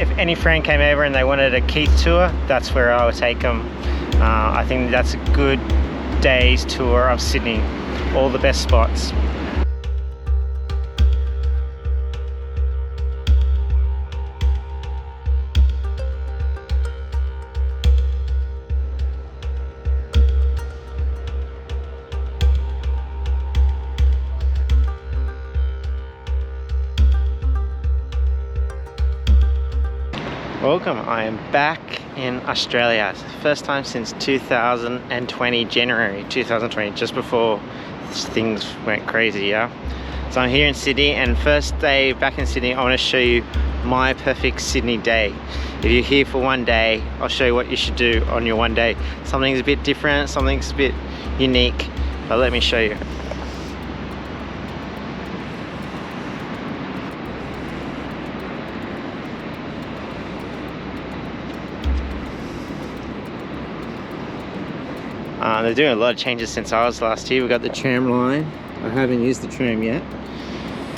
if any friend came over and they wanted a Keith tour, that's where I would take them. I think that's a good day's tour of Sydney, all the best spots. Welcome, I am back in Australia. It's the first time since 2020, January 2020, just before things went crazy, yeah? So I'm here in Sydney, and first day back in Sydney, I want to show you my perfect Sydney day. If you're here for one day, I'll show you what you should do on your one day. Something's a bit different, something's a bit unique, but let me show you. They're doing a lot of changes since I was last here. We've got the tram line. I haven't used the tram yet.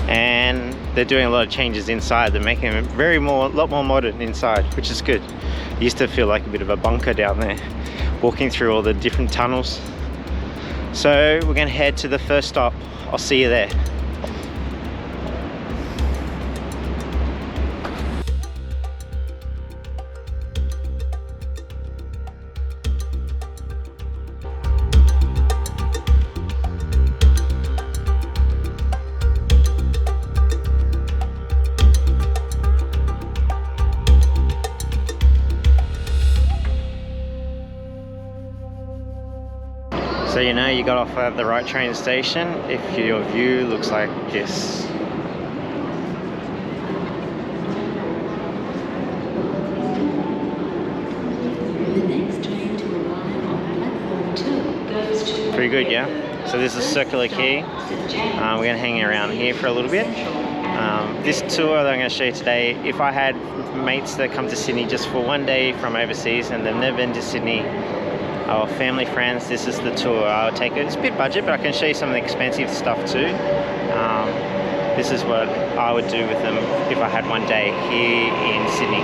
And they're doing a lot of changes inside. They're making it a lot more modern inside, which is good. It used to feel like a bit of a bunker down there, walking through all the different tunnels. So we're going to head to the first stop. I'll see you there. So you know you got off at the right train station if your view looks like this. The next train to arrive on platform 2 goes to... Pretty good, yeah? So this is circular quay. We're going to hang around here for a little bit. This tour that I'm going to show you today, if I had mates that come to Sydney just for one day from overseas and they've never been to Sydney, or family friends, this is the tour I would take. It's a bit budget, but I can show you some of the expensive stuff too. This is what I would do with them if I had one day here in Sydney.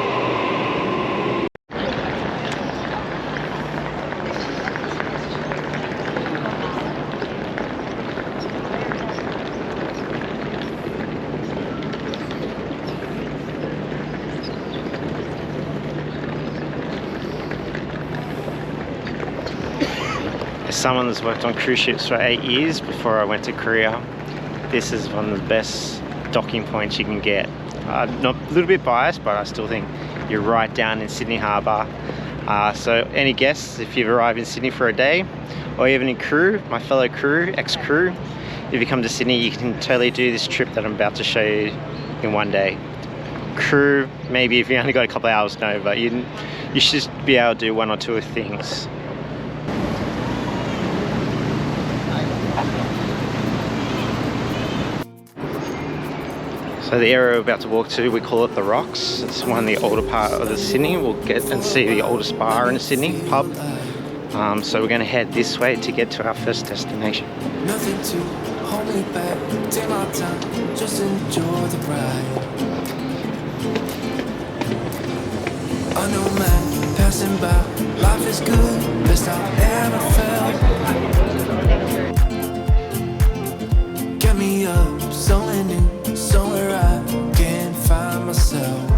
Someone that's worked on cruise ships for 8 years before I went to Korea. This is one of the best docking points you can get. Not a little bit biased, but I still think you're right down in Sydney Harbour. So any guests, if you've arrived in Sydney for a day, or even in crew, my fellow crew, ex-crew, if you come to Sydney, you can totally do this trip that I'm about to show you in one day. Crew, maybe if you only got a couple of hours, no, but you should be able to do one or two things. So the area we're about to walk to, we call it the Rocks. It's one of the older part of the Sydney. We'll get and see the oldest bar in Sydney, pub. So we're going to head this way to get to our first destination. Nothing to hold me back, take my time, just enjoy the ride. A new man passing by, life is good, best I've ever felt. Get me up, somewhere new, somewhere I can find myself.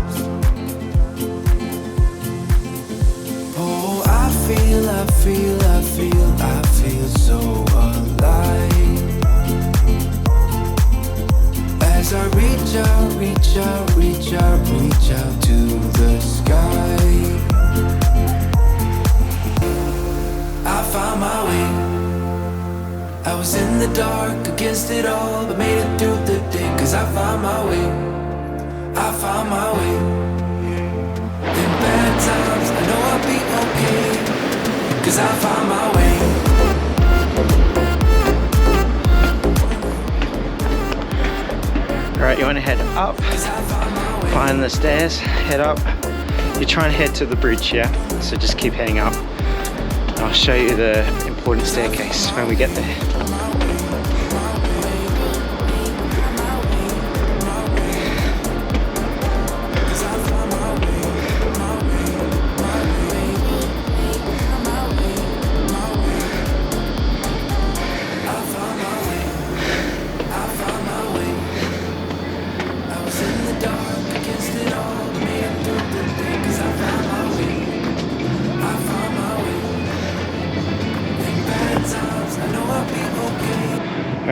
Oh, I feel so alive. As I reach out to the sky. I found my way. I was in the dark against it all, but made it through the day. Cause I found my way. In bad times, I know I'll be okay. Cause I found my way. Alright, you want to head up, find the stairs, head up. You're trying to head to the bridge, yeah? So just keep heading up. I'll show you the important staircase when we get there.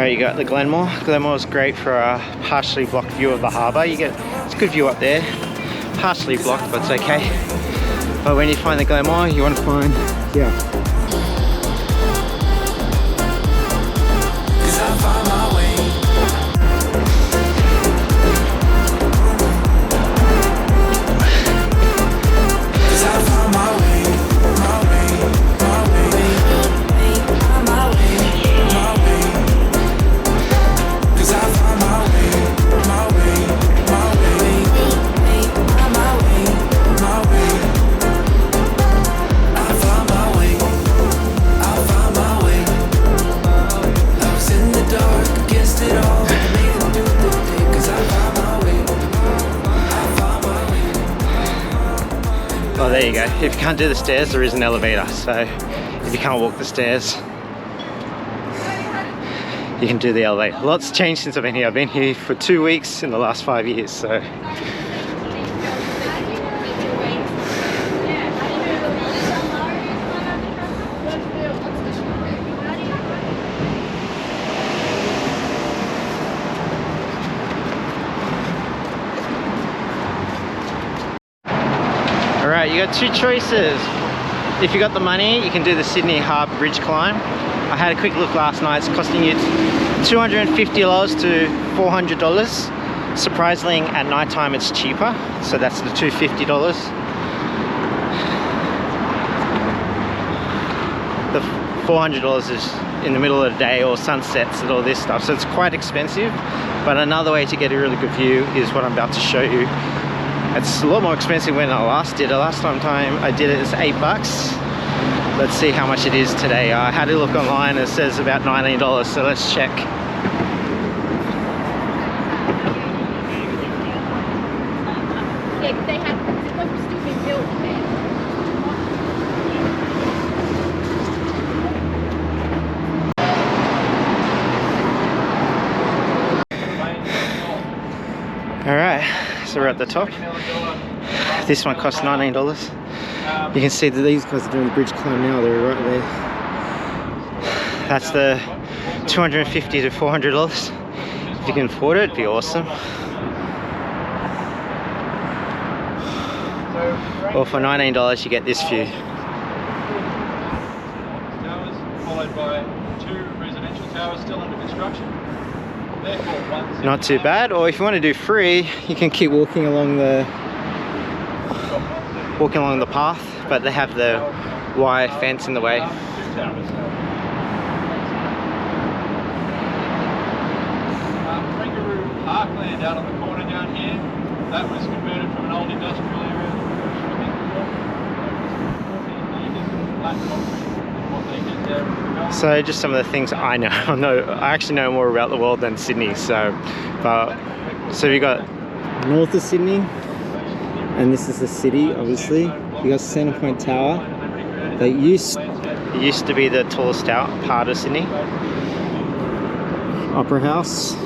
Alright, you got the Glenmore. Glenmore's great for a partially blocked view of the harbour. It's a good view up there. Partially blocked, but it's okay. But when you find the Glenmore, you want to find here. Oh, there you go. If you can't do the stairs, there is an elevator. So if you can't walk the stairs, you can do the elevator. Lots changed since I've been here. I've been here for 2 weeks in the last 5 years, so. Alright, you got two choices. If you got the money, you can do the Sydney Harbour Bridge climb. I had a quick look last night. It's costing you $250 to $400. Surprisingly, at night time it's cheaper. So that's the $250. The $400 is in the middle of the day or sunsets and all this stuff. So it's quite expensive. But another way to get a really good view is what I'm about to show you. It's a lot more expensive when I last did it. Last time I did it, it's $8. Let's see how much it is today. I had a look online, it says about $19, so let's check. Yeah, they had, it wasn't still being built then. Alright, so we're at the top. This one costs $19. You can see that these guys are doing the bridge climb now, they're right there. That's the $250 to $400. If you can afford it, it'd be awesome. Or for $19 you get this view. Towers, followed by 2 residential towers still under construction. Not too bad. Or if you want to do free, you can keep walking along the path, but they have the wire fence in the way. Kangaroo Parkland out on the corner down here. That was converted from an old industrial area. So just some of the things I know. I actually know more about the world than Sydney. So we got north of Sydney, and this is the city. Obviously, you got Centrepoint Tower. It used to be the tallest tower, part of Sydney. Opera House.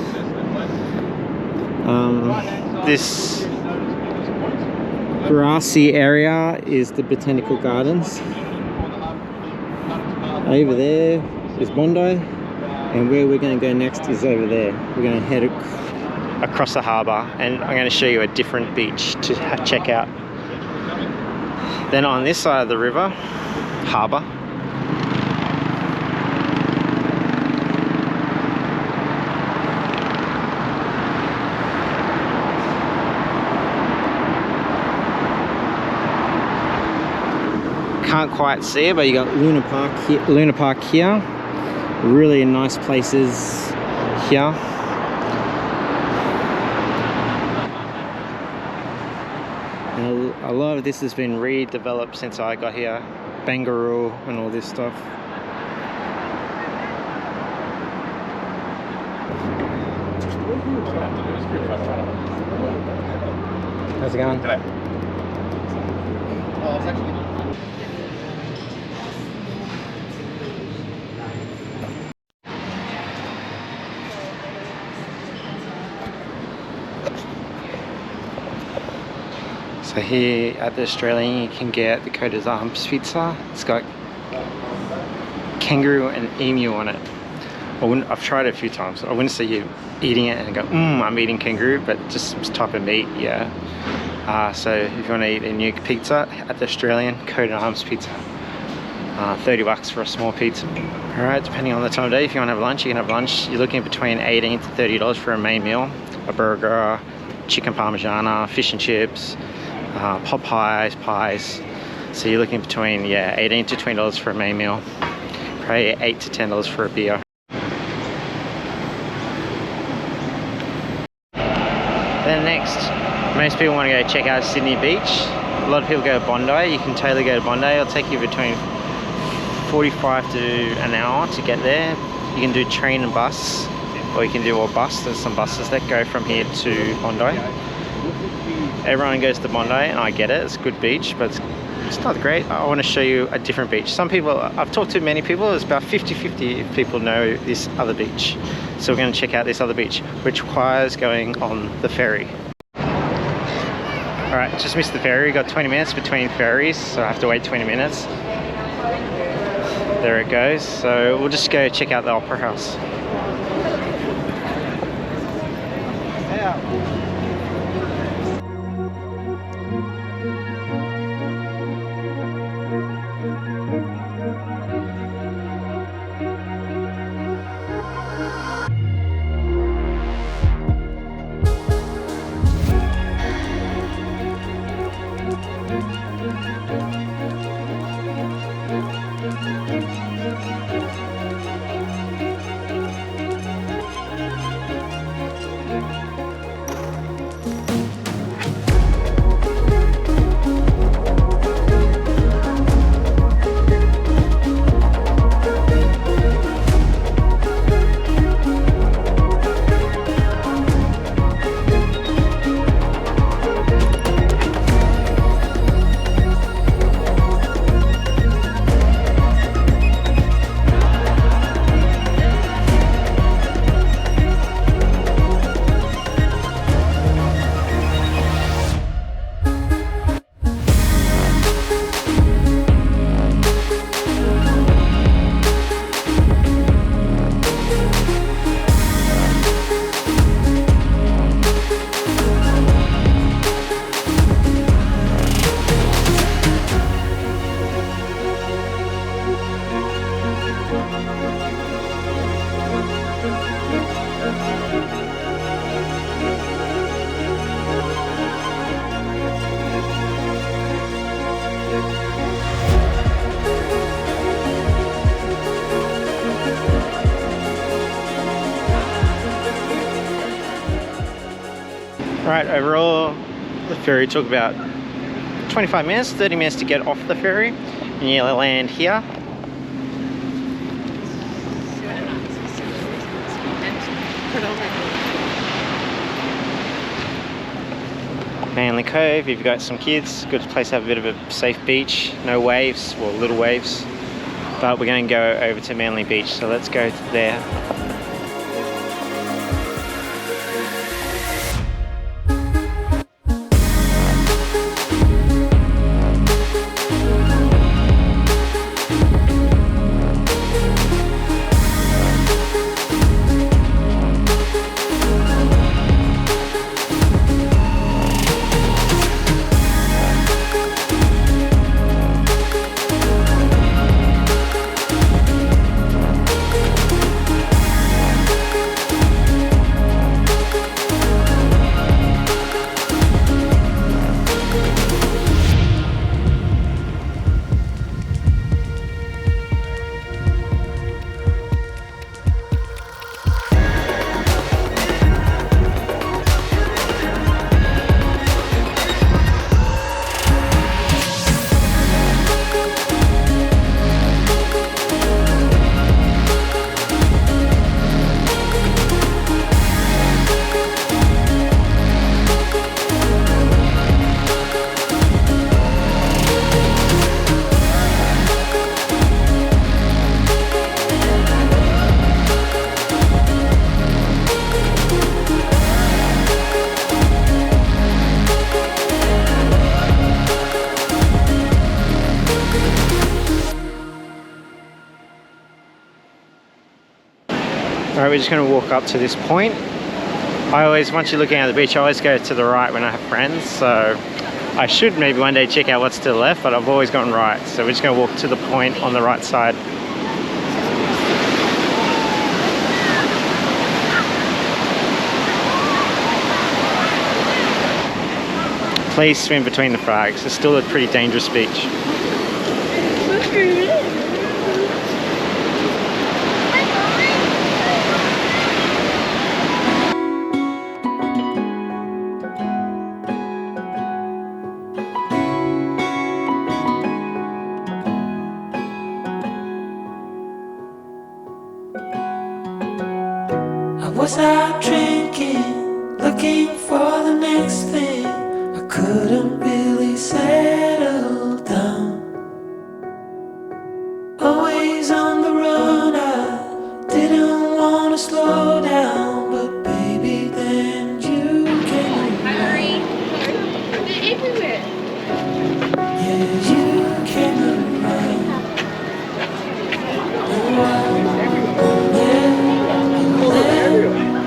This grassy area is the Botanical Gardens. Over there is Bondi, and where we're going to go next is over there. We're going to head across the harbour, and I'm going to show you a different beach to check out. Then on this side of the river, harbour. Can't quite see it, but you got Luna Park here. Really nice places here. And a lot of this has been redeveloped since I got here. Bangaroo and all this stuff. How's it going? So here at the Australian you can get the Coda's Arms pizza. It's got kangaroo and emu on it. I've tried it a few times. I wouldn't say you eating it and go, I'm eating kangaroo, but just some type of meat, yeah. So if you want to eat a new pizza at the Australian Coat and Arms Pizza, $30 for a small pizza. All right, depending on the time of day, if you want to have lunch, you can have lunch. You're looking between $18 to $30 for a main meal, a burger, chicken parmigiana, fish and chips, pot pies. So you're looking between, yeah, $18 to $20 for a main meal, probably $8 to $10 for a beer. Then next, most people want to go check out Sydney Beach. A lot of people go to Bondi. You can totally go to Bondi. It'll take you between 45 to an hour to get there. You can do train and bus, or you can do a bus. There's some buses that go from here to Bondi. Everyone goes to Bondi, and I get it. It's a good beach, but it's not great. I want to show you a different beach. Some people, I've talked to many people, it's about 50-50 if people know this other beach. So we're going to check out this other beach, which requires going on the ferry. Alright, just missed the ferry. Got 20 minutes between ferries, so I have to wait 20 minutes. There it goes. So we'll just go check out the Opera House. Right, overall, the ferry took about 25 minutes, 30 minutes to get off the ferry, and you land here. Manly Cove, if you've got some kids, good place to have a bit of a safe beach, no waves, well little waves, but we're going to go over to Manly Beach, so let's go to there. Alright, we're just going to walk up to this point. I always, once you're looking at the beach, I always go to the right when I have friends, so I should maybe one day check out what's to the left, but I've always gone right. So we're just going to walk to the point on the right side. Please swim between the flags. It's still a pretty dangerous beach. I was out drinking, looking for the next thing. I couldn't really settle down. Always on the run, I didn't want to slow down. But baby, then you came around. They're everywhere. Yeah, you came around. Oh, I let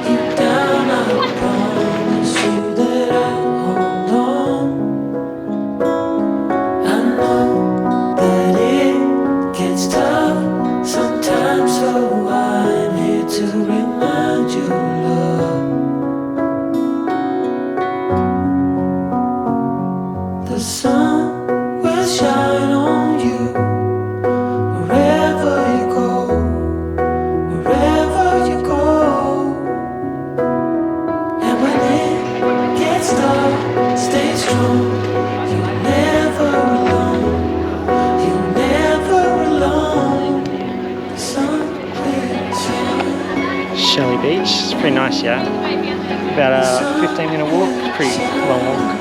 you down. I promise you that I'll hold on. I know that it gets tough sometimes, so I'm here to remind you, love. The sun will shine on you wherever you go, wherever you go. And when it gets dark, stay strong. You're never alone. You're never alone. The sun will shine. Shelley Beach, it's pretty nice, yeah. About a 15-minute walk, pretty long walk.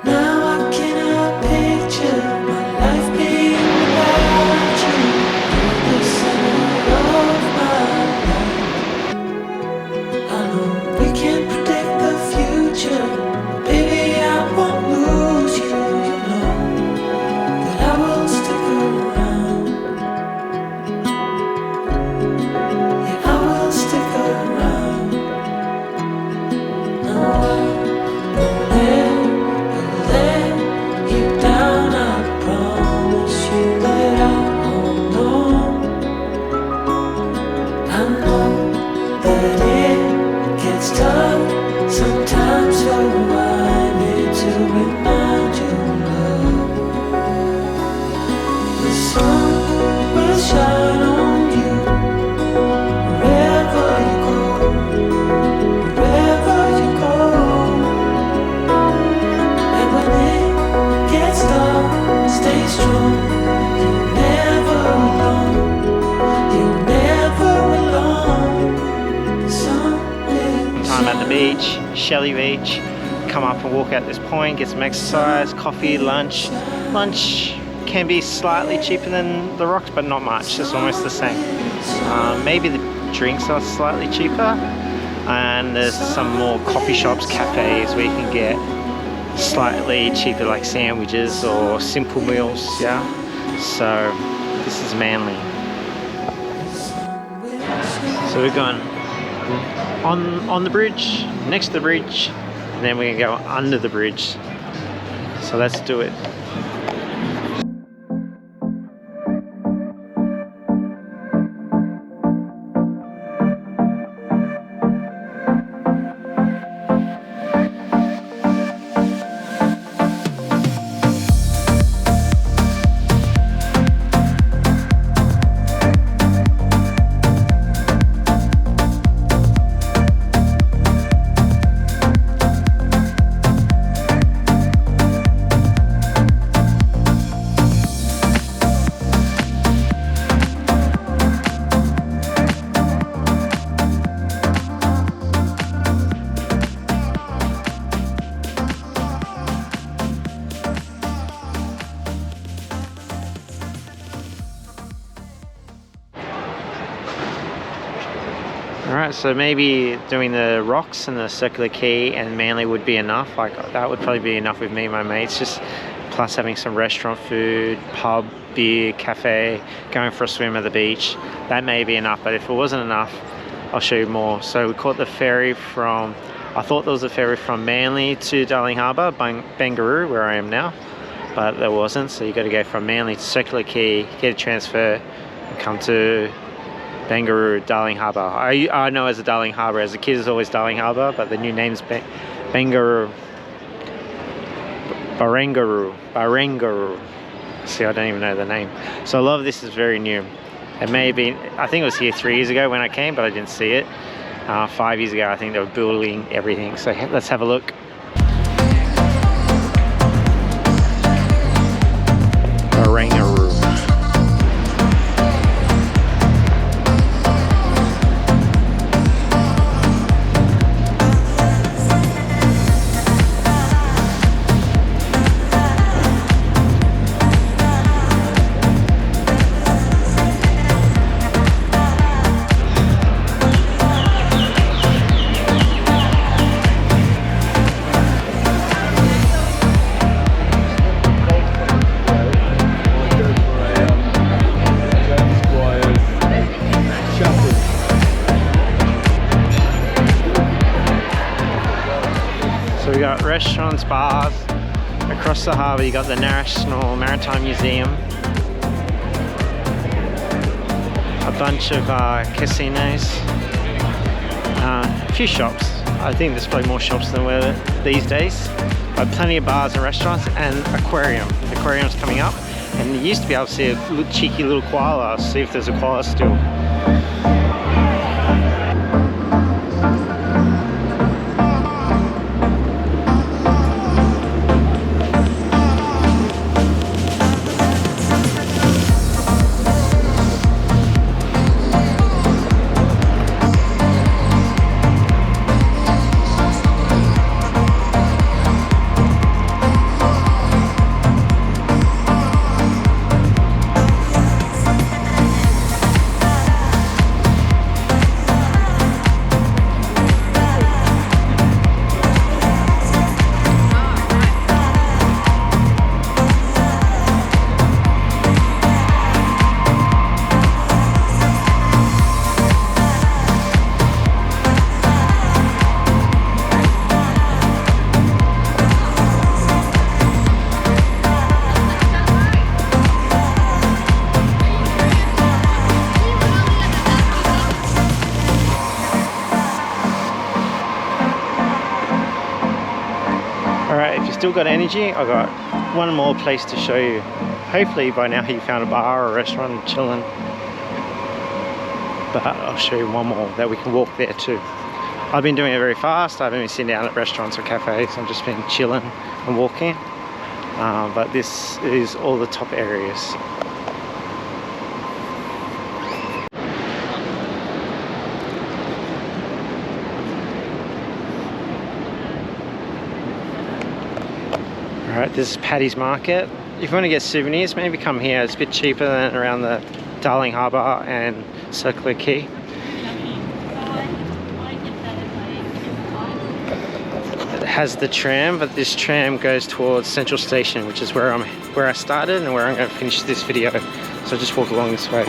Now I cannot picture my life being without you. You're the center of my life. I know we can't predict the future. Baby, I won't lose you. You know that I will stick around. Yeah, I will stick around. No, I won't let you down. I promise you that I'll hold on. I know that it gets tough sometimes, so I'm here to remind you, love. The sun will shine on you wherever you go, wherever you go. And when it gets dark, stay strong. You're never alone. You're never alone. The sun will Time at the shine. beach, Shelley Beach. Come up and walk out this point, get some exercise, coffee, lunch. Lunch can be slightly cheaper than the rocks, but not much. It's almost the same. Maybe the drinks are slightly cheaper, and there's some more coffee shops, cafes where you can get slightly cheaper, like sandwiches or simple meals. Yeah. So this is Manly. So we're going on the bridge, next to the bridge, and then we're gonna go under the bridge. So let's do it. Alright, so maybe doing the rocks and the circular quay and Manly would be enough. Like that would probably be enough with me and my mates. Just plus having some restaurant food, pub, beer, cafe, going for a swim at the beach. That may be enough, but if it wasn't enough, I'll show you more. So we caught the ferry from, I thought there was a ferry from Manly to Darling Harbour, Barangaroo, where I am now, but there wasn't. So you got to go from Manly to Circular Quay, get a transfer, and come to Barangaroo, Darling Harbour. I know as a Darling Harbour. As a kid, it's always Darling Harbour, but the new name's Barangaroo. See, I don't even know the name. So a lot of this is very new. It may have been, I think it was here 3 years ago when I came, but I didn't see it. 5 years ago, I think they were building everything. So let's have a look. Barangaroo. So we got restaurants, bars. Across the harbour you got the National Maritime Museum. A bunch of casinos. A few shops. I think there's probably more shops than there these days. But plenty of bars and restaurants, and aquarium. The aquarium's coming up. And you used to be able to see a cheeky little koala. I'll see if there's a koala still. Alright, if you still got energy, I've got one more place to show you. Hopefully by now you found a bar or a restaurant and chilling. But I'll show you one more that we can walk there too. I've been doing it very fast. I haven't been sitting down at restaurants or cafes. I've just been chilling and walking. But this is all the top areas. Alright, this is Paddys Market. If you want to get souvenirs, maybe come here. It's a bit cheaper than around the Darling Harbour and Circular Quay. It has the tram, but this tram goes towards Central Station, which is where I started and where I'm going to finish this video. So just walk along this way.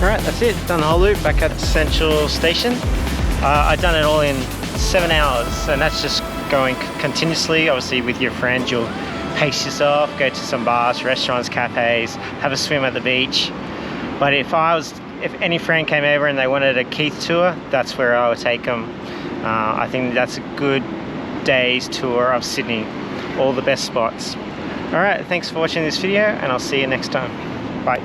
Alright, that's it. Done the whole loop back at Central Station. I've done it all in 7 hours, and that's just going continuously. Obviously with your friends, you'll pace yourself, go to some bars, restaurants, cafes, have a swim at the beach. But if any friend came over and they wanted a Keith tour, that's where I would take them. I think that's a good day's tour of Sydney. All the best spots. Alright, thanks for watching this video, and I'll see you next time. Bye.